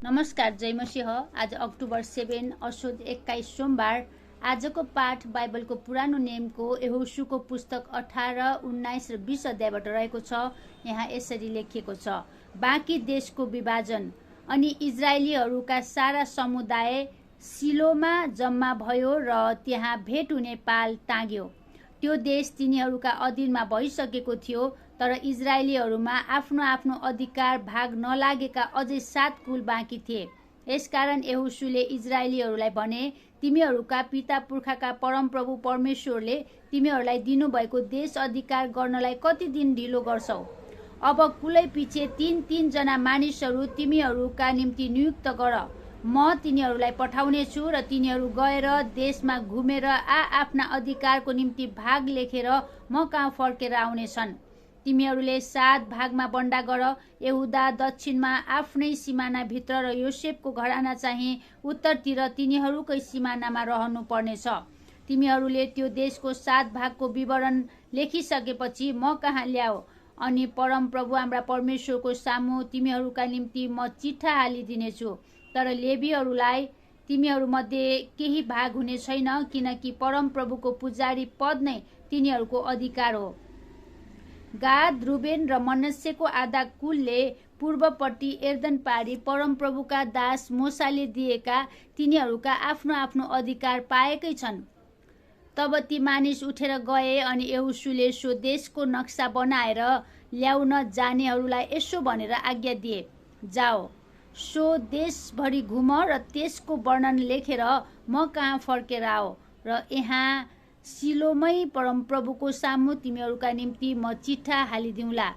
नमस्कार, जय मसीह। आज अक्टोबर 7 असोज 21 सोमबार। आजको पाठ बाइबलको पुरानो नियमको यहोशूको पुस्तक 18, 19 र 20 अध्यायबाट रहेको छ। यहाँ यसरी लेखिएको छ, बाँकी देशको विभाजन। अनि इजरायलीहरूका सारा समुदाय सिलोमा जम्मा भयो र त्यहाँ भेट हुने पाल टाँग्यो। त्यो देश तिनीहरूका अधीनमा भइसकेको थियो, तर इजरायलीहरूमा आफ्नो आफ्नो अधिकार भाग नलागेका अझै 7 कुल बाँकी थिए। यसकारण यहोशूले इजरायलीहरूलाई भने, तिमीहरूका पिता पुर्खाका परमप्रभु परमेश्वरले तिमीहरूलाई दिनुभएको देश अधिकार गर्नलाई कति दिन ढिलो गर्छौ? अब कुलै पछि 3-3 जना मानिसहरू तिमीहरूका निम्ति नियुक्त गर। म तिनीहरूलाई पठाउने छु र तिनीहरू गएर देशमा घुमेर आफ्ना अधिकारको निम्ति भाग लेखेर म कहाँ फर्केर आउनेछन्। तिमीहरूले 7 भागमा बन्डा गर। यहुदा दक्षिणमा आफ्नै सिमाना भित्र र योसेफको घराना चाहिँ उत्तरतिर तिनीहरूकै सिमानामा रहनु पर्नेछ। तिमीहरूले त्यो देशको 7 भागको विवरण लेखिसकेपछि म कहाँ ल्याऊ, अनि परमप्रभु हाम्रा परमेश्वरको सामु तिमीहरूका निम्ति म चिठा हालिदिनेछु। तर लेवीहरूलाई तिमीहरूमध्ये केही भाग हुने छैन, किनकि परमप्रभुको पुजारी पद नै तिनीहरूको अधिकार हो। गाद, रुबेन र मनस्सेको आधा कुलले पूर्वपट्टि एर्दन पारी परमप्रभुका दास मोसाले दिएका तिनीहरूका आफ्नो आफ्नो अधिकार पाएकै छन्। तब ती मानिस उठेर गए अनि यहोशूले सो देशको नक्सा बनाएर ल्याउन जानेहरूलाई यसो भनेर आज्ञा दिए, जाओ, सो देशभरि घुम र त्यसको वर्णन लेखेर म कहाँ फर्केर आओ र यहाँ सिलोमै परमप्रभुको सामु तिमीहरूका निम्ति म चिठा हालिदिउँला।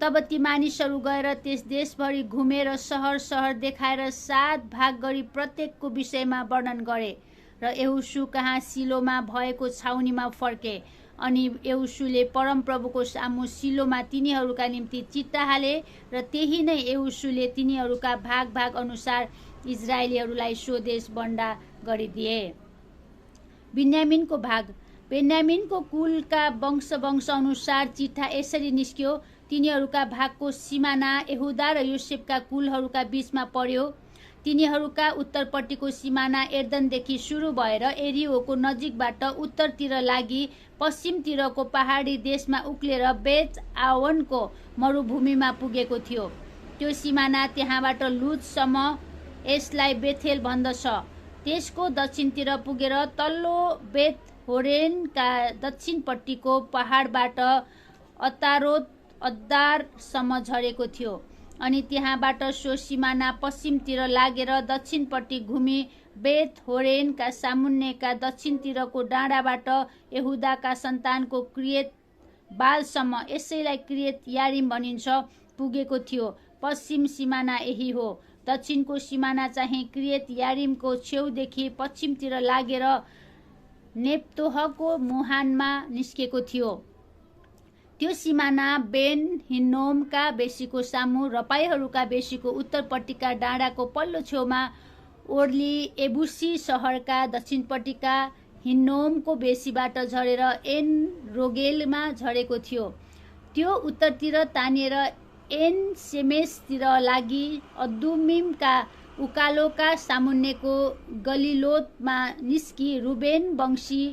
तब ती मानिसहरू गएर त्यस देशभरि घुमेर सहर सहर देखाएर 7 भाग गरी प्रत्येकको विषयमा वर्णन गरे र यहोशू कहाँ सिलोमा भएको छाउनीमा फर्के। अनि यहोशूले परमप्रभुको सामु सिलोमा तिनीहरूका निम्ति चिट्टा हाले र त्यही नै यहोशूले तिनीहरूका भाग भाग अनुसार इजरायलीहरूलाई स्वदेश बन्डा गरिदिए। बिन्यामिनको भाग। बेन्यामिनको कुलका वंश अनुसार चिठा यसरी निस्क्यो। तिनीहरूका भागको सिमाना यहुदा र योसेफका कुलहरूका बीचमा पर्यो। तिनीहरूका उत्तरपट्टिको सिमाना एर्दनदेखि सुरु भएर एरियोको नजिकबाट उत्तरतिर लागि पश्चिमतिरको पहाडी देशमा उक्लेर बेत आवनको मरुभूमिमा पुगेको थियो। त्यो सिमाना त्यहाँबाट लुजसम्म, यसलाई बेथेल भन्दछ, त्यसको दक्षिणतिर पुगेर तल्लो बेत होरेनका दक्षिणपट्टिको पहाडबाट अतारोत अद्दारसम्म झरेको थियो। अनि त्यहाँबाट सो सिमाना पश्चिमतिर लागेर दक्षिणपट्टि घुमी बेत होरेनका सामुन्नेका दक्षिणतिरको डाँडाबाट यहुदाका सन्तानको क्रियत बालसम्म, यसैलाई क्रियत यारिम भनिन्छ, पुगेको थियो। पश्चिम सिमाना यही हो। दक्षिणको सिमाना चाहिँ क्रियत यारिमको छेउदेखि पश्चिमतिर लागेर नेप्तोहको मुहानमा निस्केको थियो। त्यो सिमाना बेन हिन्नोमका बेसीको सामु रपाईहरूका बेसीको उत्तरपट्टिका डाँडाको पल्लो छेउमा ओर्ली एबुसी सहरका दक्षिणपट्टिका हिन्नोमको बेसीबाट झरेर एन रोगेलमा झरेको थियो। त्यो उत्तरतिर तानिएर एन सेमेसतिर लागि अदुमिमका उकालोका सामुन्नेको गलिलोतमा निस्की रुबेन वंशी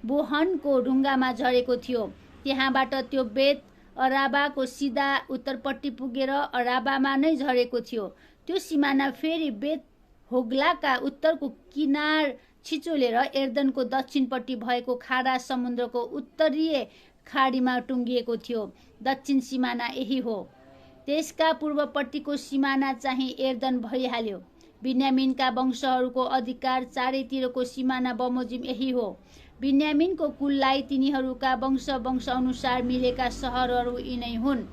बोहनको ढुङ्गामा झरेको थियो। त्यहाँबाट त्यो बेत अराबाको सिधा उत्तरपट्टि पुगेर अराबामा नै झरेको थियो। त्यो सिमाना फेरि बेत होग्लाका उत्तरको किनार छिचोलेर एर्दनको दक्षिणपट्टि भएको खारा समुद्रको उत्तरीय खाडीमा टुङ्गिएको थियो। दक्षिण सिमाना यही हो। त्यसका पूर्वपट्टिको सिमाना चाहिँ एर्दन भइहाल्यो। बिन्यामिनका वंशहरूको अधिकार चारैतिरको सिमाना बमोजिम यही हो। बिन्यामिनको कुललाई तिनीहरूका वंश अनुसार मिलेका सहरहरू यिनै हुन्: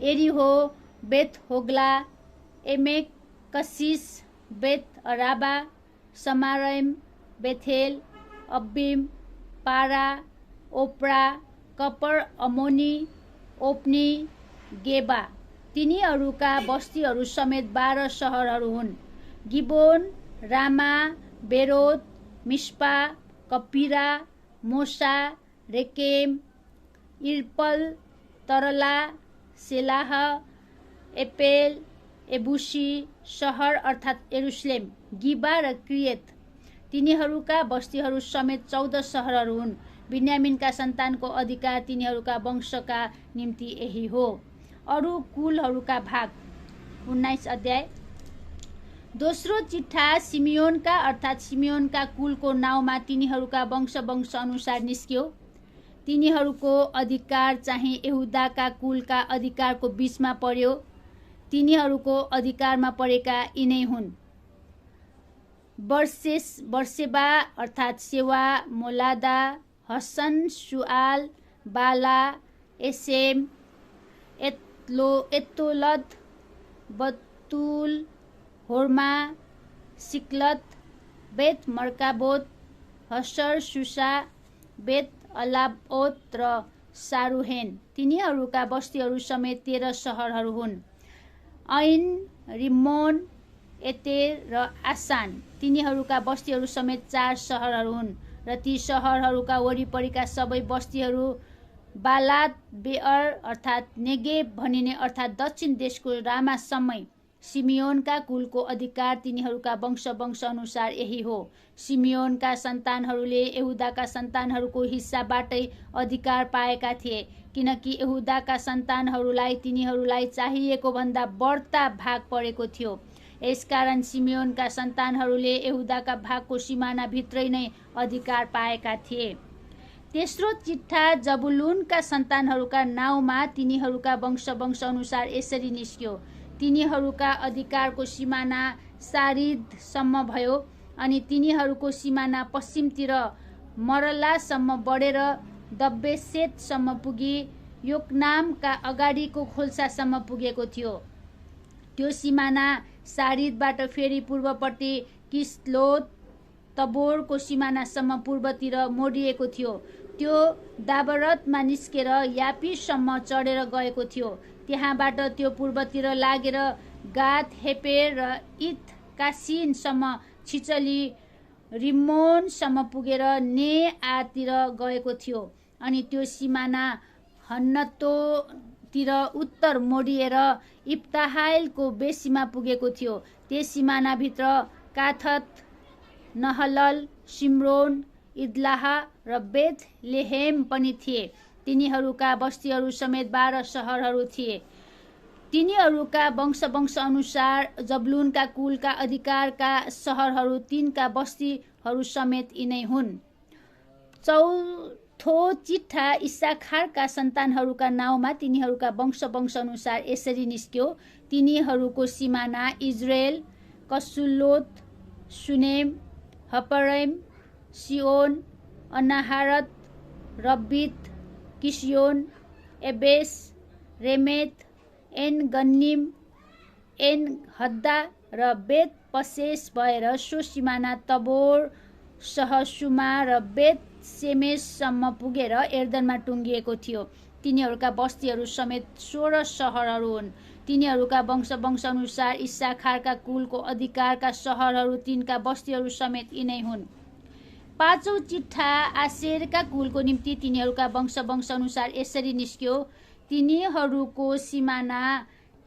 एरिहो, बेत होग्ला, एमेक, कसिस, बेत अराबा, समारैम, बेथेल, अब्बिम, पारा, ओप्रा, कपर अमोनी, ओप्नी, गेबा। तिनीहरूका बस्तीहरू समेत 12 सहरहरू हुन्: गिबोन, रामा, बेरोत, मिस्पा, कपिरा, मोसा, रेकेम, इर्पल, तरला, सेलाह, एपेल, एबुसी सहर अर्थात् यरुशलेम, गिबा र क्रियत, तिनीहरूका बस्तीहरू समेत 14 सहरहरू हुन्। बिन्यामिनका सन्तानको अधिकार तिनीहरूका वंशका निम्ति यही हो। अरू कुलहरूका भाग 19 अध्याय। दोस्रो चिट्ठा सिमियोनका अर्थात् सिमियोनका कुलको नाउँमा तिनीहरूका वंश अनुसार निस्क्यो। तिनीहरूको अधिकार चाहिँ यहुदाका कुलका अधिकारको बीचमा पर्यो। तिनीहरूको अधिकारमा परेका यिनै हुन्: बर्सेबा अर्थात् सेवा, मोलादा, हसन, सुआल, बाला, एसेम, एतोलद, बतुल, होर्मा, सिक्लत, बेत मर्काबोत, हसर, सुसा, बेत अलाबोत र सारुहेन, तिनीहरूका बस्तीहरू समेत 13 सहरहरू हुन्। ऐन, रिम्मोन, एतेर र आसान, तिनीहरूका बस्तीहरू समेत 4 सहरहरू हुन् र ती सहरहरूका वरिपरिका सबै बस्तीहरू बालात बेअर अर्थात् नेगेब भनिने अर्थात् दक्षिण देशको रामासम्मै। सिमियोनका कुलको अधिकार तिनीहरूका वंश अनुसार यही हो। सिमियोनका सन्तानहरूले यहुदाका सन्तानहरूको हिस्साबाटै अधिकार पाएका थिए, किनकि यहुदाका सन्तानहरूलाई तिनीहरूलाई चाहिएको भन्दा बढ्ता भाग परेको थियो। यसकारण सिमियोनका सन्तानहरूले यहुदाका भागको सिमानाभित्रै नै अधिकार पाएका थिए। तेस्रो चिट्ठा जबुलुनका सन्तानहरूका नाउँमा तिनीहरूका वंश अनुसार यसरी निस्क्यो। तिनीहरूका अधिकारको सिमाना सारिदसम्म भयो अनि तिनीहरूको सिमाना पश्चिमतिर मरलासम्म बढेर दब्बेसेतसम्म पुगी योकनामका अगाडिको खोल्सासम्म पुगेको थियो। त्यो सिमाना सारिदबाट फेरि पूर्वपट्टि किस्लोत तबोरको सिमानासम्म पूर्वतिर मोडिएको थियो। त्यो दाबरतमा निस्केर यापीसम्म चढेर गएको थियो। त्यहाँबाट त्यो पूर्वतिर लागेर गात हेपेर र इत कासिनसम्म छिचली रिम्मोनसम्म पुगेर नेआतिर गएको थियो अनि त्यो सिमाना हन्नतोतिर उत्तर मोडिएर इप्ताहाइलको बेसीमा पुगेको थियो। त्यस सिमानाभित्र काथत, नहलल, सिम्रोन, इदलाह र बेथ लेहेम पनि थिए। तिनीहरूका बस्तीहरू समेत 12 सहरहरू थिए। तिनीहरूका वंश अनुसार जबलुनका कुलका अधिकारका सहरहरू 3 का बस्तीहरू समेत यिनै हुन्। चौथो चिट्ठा इस्साखारका सन्तानहरूका नाउँमा तिनीहरूका वंश अनुसार यसरी निस्क्यो। तिनीहरूको सिमाना Israel, Chesulloth, Shunem, Hapharaim, Shion, Anaharath, Rabbith, Kishion, Ebez, Remeth, En Gannim, En Haddah र बेत पसेस भएर सो सिमाना तबोर, सहसुमा र बेत सेमेससम्म पुगेर एर्दनमा टुङ्गिएको थियो। तिनीहरूका बस्तीहरू समेत 16 सहरहरू हुन्। तिनीहरूका वंश अनुसार इस्साखारका कुलको अधिकारका सहरहरू 3 का बस्तीहरू समेत यिनै हुन्। पाँचौं चिट्ठा आशेरका कुलको निम्ति तिनीहरूका वंश अनुसार यसरी निस्क्यो। तिनीहरूको सिमाना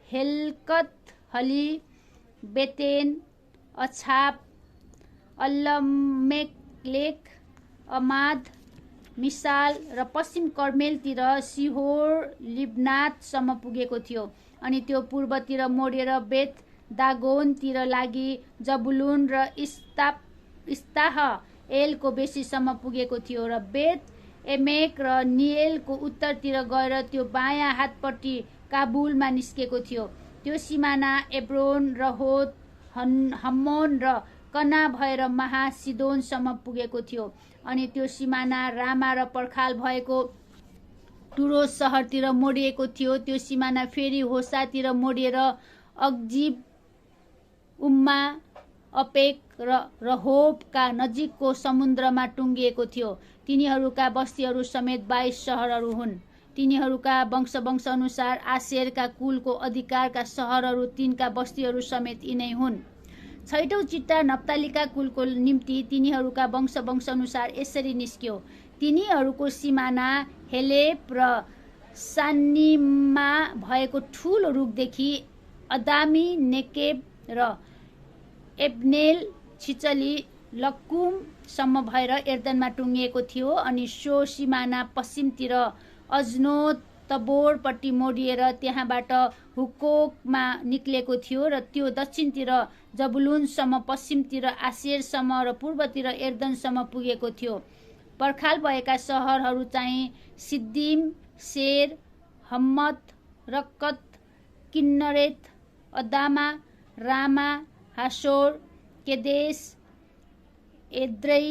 हेल्कत, हली, बेतेन, अछाप, अल्लमेलेक, अमाद, मिसाल र पश्चिम कर्मेलतिर सिहोर लिब्नातसम्म पुगेको थियो अनि त्यो पूर्वतिर मोडेर बेत दागोनतिर लागि जबुलुन र इस्ताह एलको बेसीसम्म पुगेको थियो र बेत एमेक र निएलको उत्तरतिर गएर त्यो बायाँ हातपट्टि काबुलमा निस्केको थियो। त्यो सिमाना एब्रोन, रहोत, हम्मोन र कना भएर महासिदोनसम्म पुगेको थियो अनि त्यो सिमाना रामा र पर्खाल भएको टुरो सहरतिर मोडिएको थियो। त्यो सिमाना फेरि होसातिर मोडिएर अक्जिब, उम्मा, अपेक र रहोबका नजिकको समुद्रमा टुङ्गिएको थियो। तिनीहरूका बस्तीहरू समेत 22 सहरहरू हुन्। तिनीहरूका वंश अनुसार आशेरका कुलको अधिकारका सहरहरू 3 का बस्तीहरू समेत यिनै हुन्। छैटौं चिट्टा नप्तालीका कुलको निम्ति तिनीहरूका वंश अनुसार यसरी निस्क्यो। तिनीहरूको सिमाना हेलेप र सान्निममा भएको ठूलो रुखदेखि अदामी, नेकेब र एब्नेल छिचली लक्कुमसम्म भएर एर्दनमा टुङ्गिएको थियो। अनि सो सिमाना पश्चिमतिर अज्नो तबोरपट्टि मोडिएर त्यहाँबाट हुकोकमा निक्लेको थियो र त्यो दक्षिणतिर जबुलुनसम्म, पश्चिमतिर आशेरसम्म र पूर्वतिर एर्दनसम्म पुगेको थियो। पर्खाल भएका सहरहरू चाहिँ Ziddim, Zer, Hammath, Rakkath, Chinnereth, Adamah, Ramah, Hazor, Kedesh, Edrei,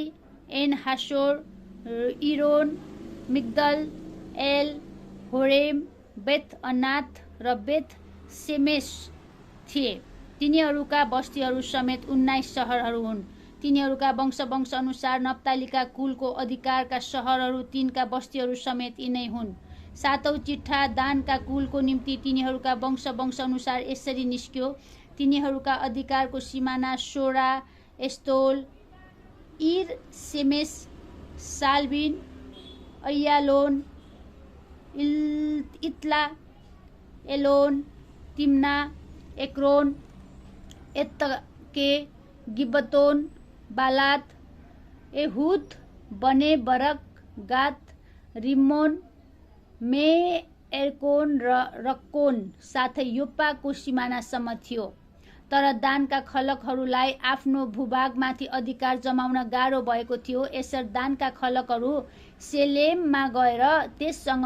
En Hazor, Iron, Migdal, El, Horem, Beth Anath र बेथ सेमेस थिए। तिनीहरूका बस्तीहरू समेत 19 सहरहरू हुन्। तिनीहरूका वंश अनुसार नप्तालीका कुलको अधिकारका सहरहरू तिनका बस्तीहरू समेत यिनै हुन्। सातौं चिट्ठा दानका कुलको निम्ति तिनीहरूका वंश अनुसार यसरी निस्क्यो। तिनीहरूका अधिकारको सिमाना सोरा, एस्तोल, इर, सेमेस, साल्बिन, अय्यालोन, इत्ला, एलोन, तिम्ना, एक्रोन, एत्तके, गिब्बतोन, बालात, एहुद, बने बरक, गात, रिम्मोन, मे, एर्कोन र रक्कोन साथै योप्पाको सिमानासम्म थियो। तर दानका खलकहरूलाई आफ्नो भूभागमाथि अधिकार जमाउन गाह्रो भएको थियो। यसर दानका खलकहरू सेलेममा गएर त्यससँग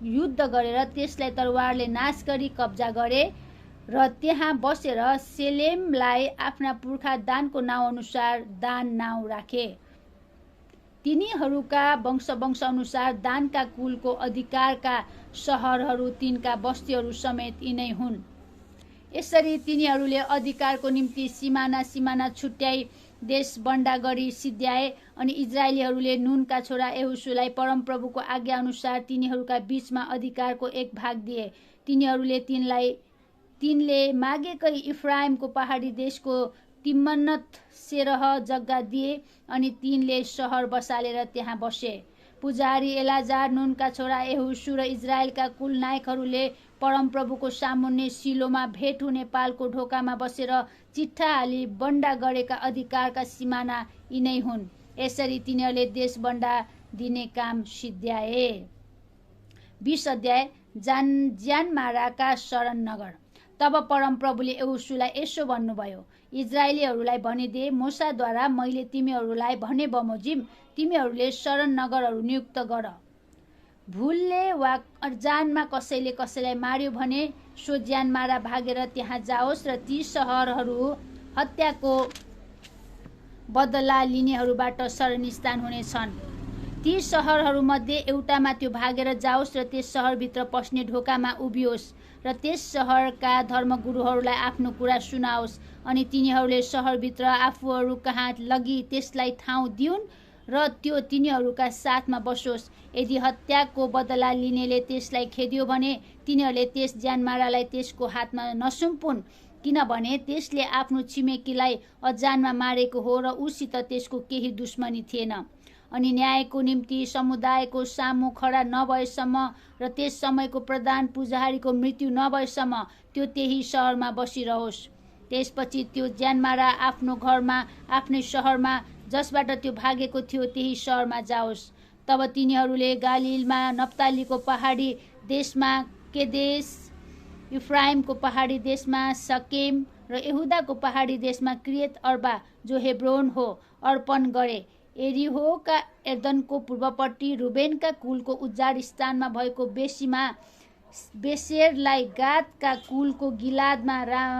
युद्ध गरेर त्यसलाई तरवारले नाश गरी कब्जा गरे र त्यहाँ बसेर सेलेमलाई आफ्ना पुर्खा दानको नाउँ अनुसार दान नाउँ राखे। तिनीहरूका वंश अनुसार दानका कुलको अधिकारका सहरहरू तिनका बस्तीहरू समेत यिनै हुन्। यसरी तिनीहरूले अधिकारको निम्ति सिमाना छुट्याई देश बन्डा गरी सिद्ध्याए। अनि इजरायलीहरूले नूनका छोरा यहोशुलाई परमप्रभुको आज्ञा अनुसार तिनीहरूका बीचमा अधिकारको एक भाग दिए। तिनले मागेकै इफ्राइमको पहाडी देशको तिम्मनत सेरह जग्गा दिए अनि तिनले सहर बसालेर त्यहाँ बसे। पुजारी एलाजार, नूनका छोरा यहोशु र इजरायलका कुल नायकहरूले परमप्रभुको सामुन्ने सिलोमा भेट हुने पालको ढोकामा बसेर चिट्ठा हाली बन्डा गरेका अधिकारका सिमाना यिनै हुन्। यसरी तिनीहरूले देश बन्डा दिने काम सिद्ध्याए। 20 अध्याय ज्यानमाराका शरण नगर। तब परमप्रभुले यहोशुलाई यसो भन्नुभयो, इजरायलीहरूलाई भनिदे, मोसाद्वारा मैले तिमीहरूलाई भने बमोजिम, तिमीहरूले शरण नगरहरू नियुक्त गर। भुलले वा जानमा कसैले कसैलाई मार्यो भने सो ज्यानमारा भागेर त्यहाँ जाओस् र ती सहरहरू हत्याको बदला लिनेहरूबाट शरणस्थान हुनेछन्। ती सहरहरूमध्ये एउटामा त्यो भागेर जाओस् र त्यस सहरभित्र पस्ने ढोकामा उभियोस् र त्यस सहरका धर्मगुरुहरूलाई आफ्नो कुरा सुनाओस्। अनि तिनीहरूले सहरभित्र आफूहरू कहाँ लगी त्यसलाई ठाउँ दिउन् र त्यो तिनीहरूका साथमा बसोस्। यदि हत्याको बदला लिनेले त्यसलाई खेद्यो भने तिनीहरूले त्यस ज्यानमारालाई त्यसको हातमा नसुम्पुन्, किनभने त्यसले आफ्नो छिमेकीलाई अजानमा मारेको हो र उसित त्यसको केही दुश्मनी थिएन। अनि न्यायको निम्ति समुदायको सामु खडा नभएसम्म र त्यस समयको प्रधान पुजारीको मृत्यु नभएसम्म त्यो त्यही सहरमा बसिरहोस्। त्यसपछि त्यो ज्यानमारा आफ्नो घरमा, आफ्नै सहरमा जसबाट त्यो भागेको थियो त्यही सहरमा जाओस्। तब तिनीहरूले गालिलमा, नप्तालीको पहाडी देशमा केदेश, इफ्राइमको पहाडी देशमा सकेम र यहुदाको पहाडी देशमा क्रियत अर्बा जो हेब्रोन हो अर्पण गरे। एरिहोका एर्दनको पूर्वपट्टि रुबेनका कुलको उजाड स्थानमा भएको बेसीमा बेसेरलाई, गादका कुलको गिलादमा,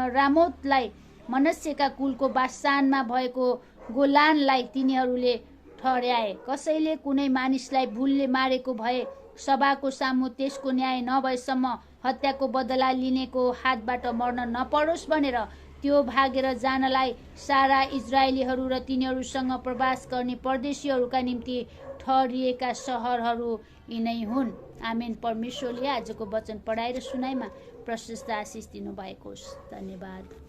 रामोतलाई, मनस्सेका कुलको बासानमा भएको गोलानलाई तिनीहरूले ठहर्याए। कसैले कुनै मानिसलाई भुलले मारेको भए सभाको सामु त्यसको न्याय नभएसम्म हत्याको बदला लिनेको हातबाट मर्न नपरोस् भनेर त्यो भागेर जानलाई सारा इजरायलीहरू र तिनीहरूसँग प्रवास गर्ने परदेशीहरूका निम्ति ठहरिएका सहरहरू यिनै हुन्। आमेन। परमेश्वरले आजको वचन पढाएर सुनाइमा प्रशस्त आशिष दिनुभएको होस्। धन्यवाद।